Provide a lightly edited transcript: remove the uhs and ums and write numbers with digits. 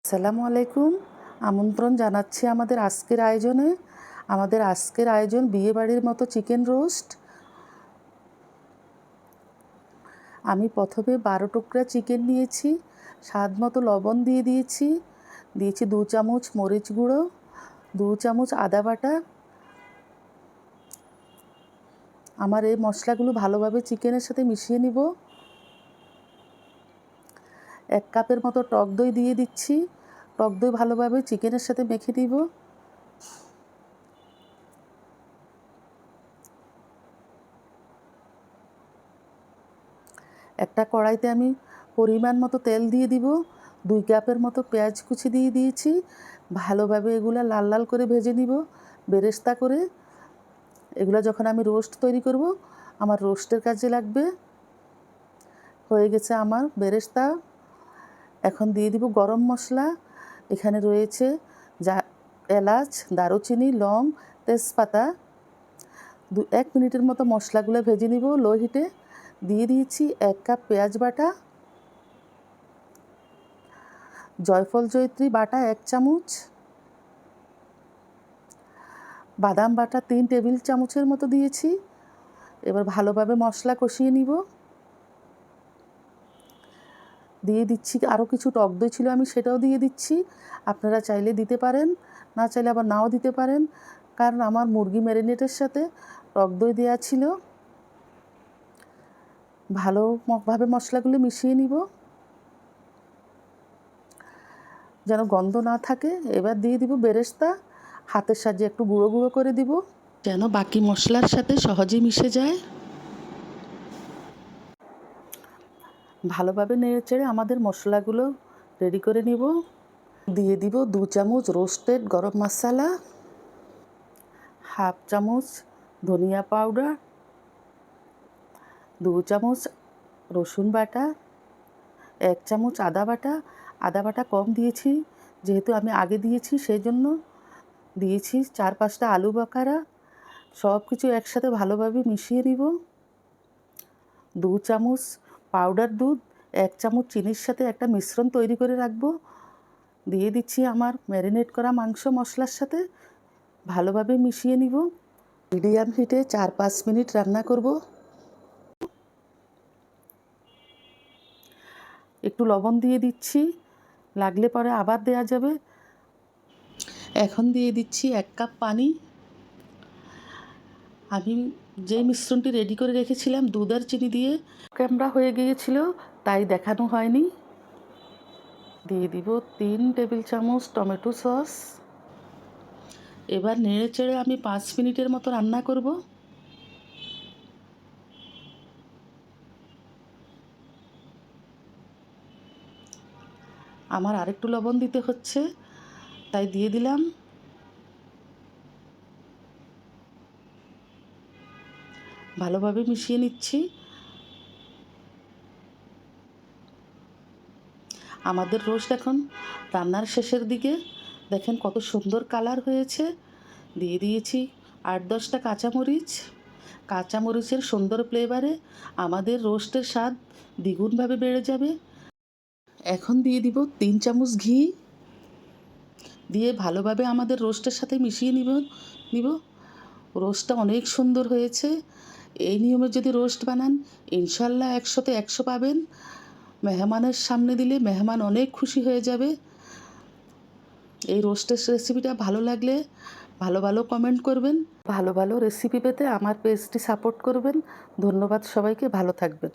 আসসালামু আলাইকুম। আমন্ত্রণ জানাচ্ছি আমাদের আজকের আয়োজনে। আমাদের আজকের আয়োজন বিয়েবাড়ির মতো চিকেন রোস্ট। আমি প্রথমে 12 টুকরা চিকেন নিয়েছি, স্বাদ মতো লবণ দিয়ে দিয়েছি, 2 চামচ মরিচ গুঁড়ো, 2 চামচ আদা বাটা। আমার এই মশলাগুলো ভালোভাবে চিকেনের সাথে মিশিয়ে নিব। 1 কাপের মতো টক দই দিয়ে দিচ্ছি। টক দই ভালোভাবে চিকেনের সাথে মেখে নিব। একটা কড়াইতে আমি পরিমাণ মতো তেল দিয়ে দিব। 2 কাপের মতো পেঁয়াজ কুচি দিয়ে দিয়েছি। ভালোভাবে এগুলা লাল লাল করে ভেজে নিব বেরেস্তা করে। এগুলা যখন আমি রোস্ট তৈরি করব, আমার রোস্টের কাজে লাগবে। হয়ে গেছে আমার বেরেস্তা। এখন দিয়ে দিব গরম মশলা। এখানে রয়েছে এলাচ, দারুচিনি, লং, তেজপাতা। 1 মিনিটের মতো মশলাগুলো ভেজে নিব লো হিটে। দিয়ে দিয়েছি 1 কাপ পেঁয়াজ বাটা, জয়ফল জয়িত্রী বাটা 1 চামচ, বাদাম বাটা 3 টেবিল চামচের মতো দিয়েছি। এবার ভালোভাবে মশলা কষিয়ে নিব। দিয়ে দিচ্ছি আরও কিছু টক দই ছিল, আমি সেটাও দিয়ে দিচ্ছি। আপনারা চাইলে দিতে পারেন, না চাইলে আবার নাও দিতে পারেন, কারণ আমার মুরগি ম্যারিনেটের সাথে টক দই দেওয়া ছিল। ভালোভাবে মশলাগুলো মিশিয়ে নিব যেন গন্ধ না থাকে। এবার দিয়ে দিব বেরেস্তা। হাতের সাহায্যে একটু গুঁড়ো গুঁড়ো করে দিব যেন বাকি মশলার সাথে সহজে মিশে যায়। ভালোভাবে নেড়েচেড়ে আমাদের মশলাগুলো রেডি করে নিব। দিয়ে দিব 2 চামচ রোস্টেড গরম মশলা, হাফ চামচ ধনিয়া পাউডার, 2 চামচ রসুন বাটা, 1 চামচ আদা বাটা। আদা বাটা কম দিয়েছি, যেহেতু আমি আগে দিয়েছি সেই জন্য দিয়েছি। 4-5টা আলু বাকারা। সব কিছু একসাথে ভালোভাবে মিশিয়ে নিব। 2 চামচ পাউডার দুধ, 1 চামচ চিনির সাথে একটা মিশ্রণ তৈরি করে রাখবো। দিয়ে দিচ্ছি আমার ম্যারিনেট করা মাংস মশলার সাথে। ভালোভাবে মিশিয়ে নিব। মিডিয়াম হিটে 4-5 মিনিট রান্না করব। একটু লবণ দিয়ে দিচ্ছি, লাগলে পরে আবার দেয়া যাবে। এখন দিয়ে দিচ্ছি 1 কাপ পানি। আমি যে মিশ্রণটি রেডি করে রেখেছিলাম দুধ আর চিনি দিয়ে, ক্যামেরা হয়ে গিয়েছিল তাই দেখানো হয়নি। দিয়ে দিব 3 টেবিল চামচ টমেটো সস। এবার নেড়ে চেড়ে আমি 5 মিনিটের মতো রান্না করব। আমার আরেকটু লবণ দিতে হচ্ছে, তাই দিয়ে দিলাম। ভালোভাবে মিশিয়ে নিচ্ছি। আমাদের রোস্ট এখন রান্নার শেষের দিকে। দেখেন কত সুন্দর কালার হয়েছে। দিয়ে দিয়েছি 8-10টা কাঁচামরিচ। কাঁচামরিচের সুন্দর ফ্লেভারে আমাদের রোস্টের স্বাদ দ্বিগুণভাবে বেড়ে যাবে। এখন দিয়ে দিব 3 চামচ ঘি। দিয়ে ভালোভাবে আমাদের রোস্টের সাথে মিশিয়ে নিব। রোস্টটা অনেক সুন্দর হয়েছে। এই নিয়মে যদি রোস্ট বানান, ইনশাল্লাহ 100তে 100 পাবেন। মেহমানের সামনে দিলে মেহমান অনেক খুশি হয়ে যাবে। এই রোস্টের রেসিপিটা ভালো লাগলে ভালো ভালো কমেন্ট করবেন। ভালো ভালো রেসিপি পেতে আমার পেজটি সাপোর্ট করবেন। ধন্যবাদ সবাইকে, ভালো থাকবেন।